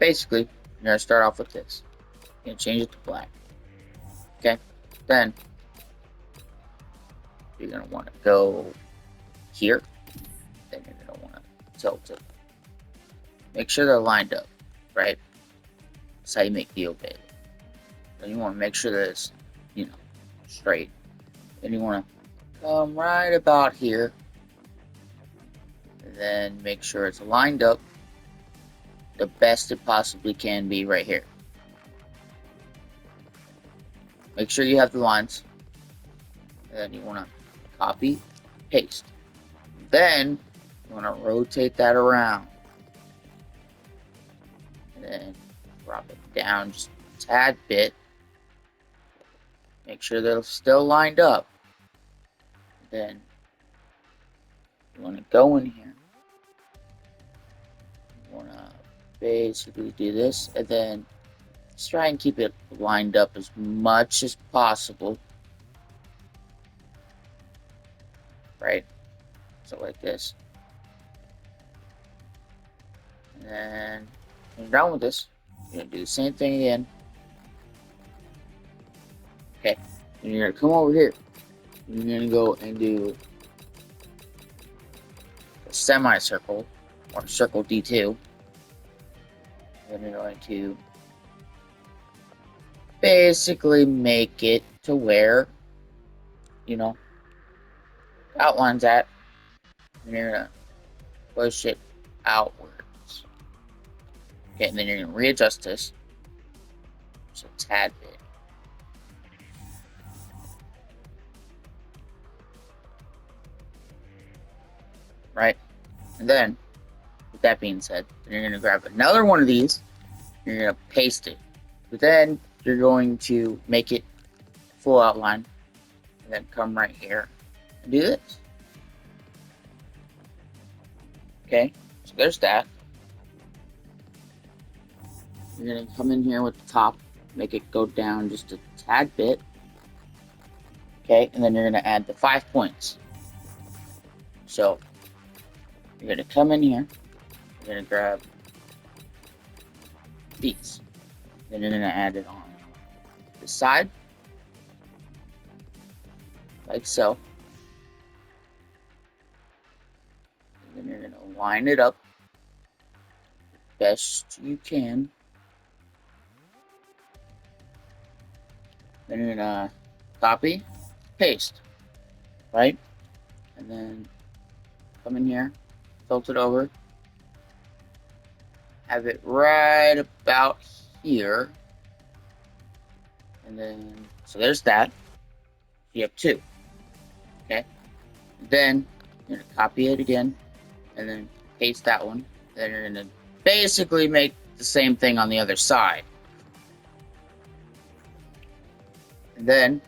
basically, you're going to start off with this. You're going to change it to black. Okay? Then, you're going to want to go here. Then you're going to want to tilt it. Make sure they're lined up, right? That's how you make the obey. Then you want to make sure that it's, straight. Then you want to come right about here. And then make sure it's lined up the best it possibly can be right here. Make sure you have the lines. And then you want to copy, paste. Then you want to rotate that around. And then drop it down just a tad bit. Make sure they're still lined up. Then you want to go in here. You want to basically do this, and then just try and keep it lined up as much as possible. Right? So like this. And then when you're done with this, you're going to do the same thing again. Okay, and you're gonna come over here. You're gonna go and do a semicircle or circle D2. And you're going to basically make it to where, outlines at. And you're gonna push it outwards. Okay, and then you're gonna readjust this just a tad bit. Right? And then, with that being said, you're going to grab another one of these, you're going to paste it. But then, you're going to make it full outline, and then come right here and do this. Okay, so there's that. You're going to come in here with the top, make it go down just a tad bit. Okay, and then you're going to add the 5 points. So, you're going to come in here, you're going to grab these, then you're going to add it on the side, like so. And then you're going to line it up best you can. Then you're going to copy, paste, right? And then come in here, tilt it over, have it right about here, and then, so there's that. You have 2, okay? Then, you're going to copy it again, and then paste that one. Then you're going to basically make the same thing on the other side. And then,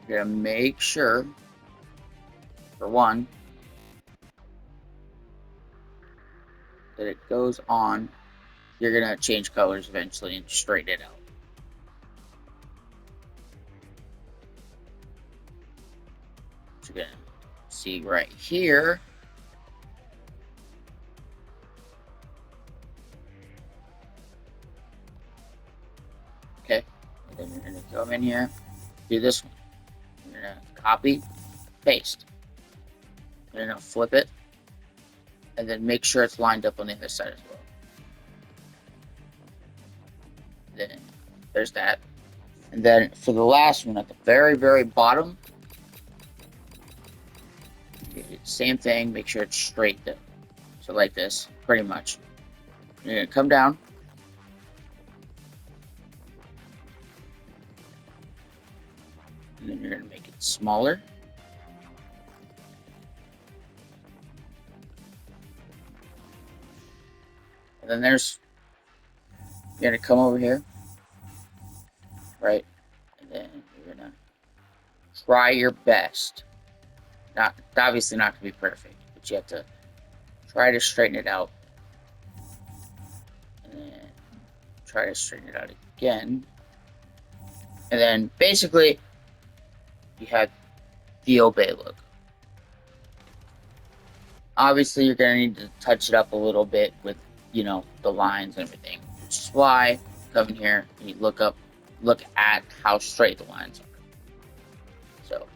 you're going to make sure, for one, that it goes on. You're going to change colors eventually and straighten it out. What you're going to see right here. Okay, and then you're going to come in here, do this one. You're going to copy, paste. You're going to flip it, and then make sure it's lined up on the other side as well. Then there's that. And then for the last one at the very, very bottom, same thing, make sure it's straight though. So like this, pretty much. You're going to come down. And then you're going to make it smaller. And then you're going to come over here. Right? And then you're going to try your best. Obviously not to be perfect, but you have to try to straighten it out. And then try to straighten it out again. And then basically, you have the obey look. Obviously, you're going to need to touch it up a little bit with you know, the lines and everything. Which is why come in here and you look at how straight the lines are. So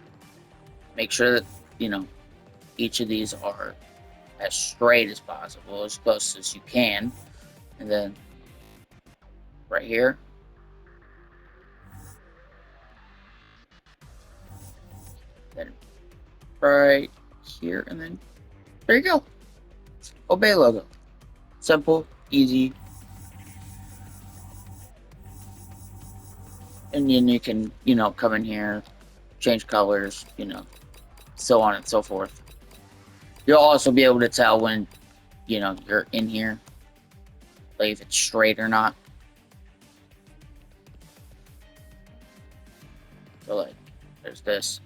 make sure that, you know, each of these are as straight as possible, as close as you can. And then right here, then right here, and then there you go. Obey logo. Simple, easy. And then you can, you know, come in here, change colors, you know, so on and so forth. You'll also be able to tell when, you know, you're in here, like if it's straight or not. So like, there's this.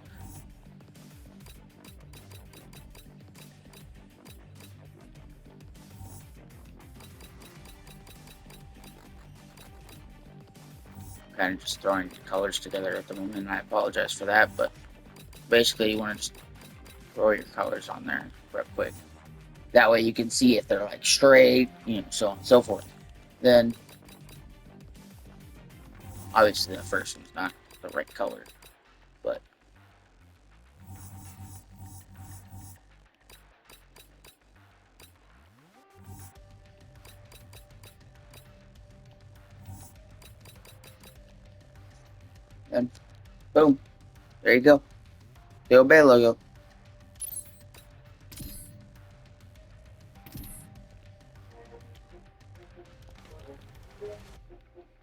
Kind of just throwing colors together at the moment, and I apologize for that, but basically you want to just throw your colors on there real quick. That way you can see if they're like straight, you know, so on and so forth. Then, obviously the first one's not the right color, but then, boom, there you go. The Obey logo.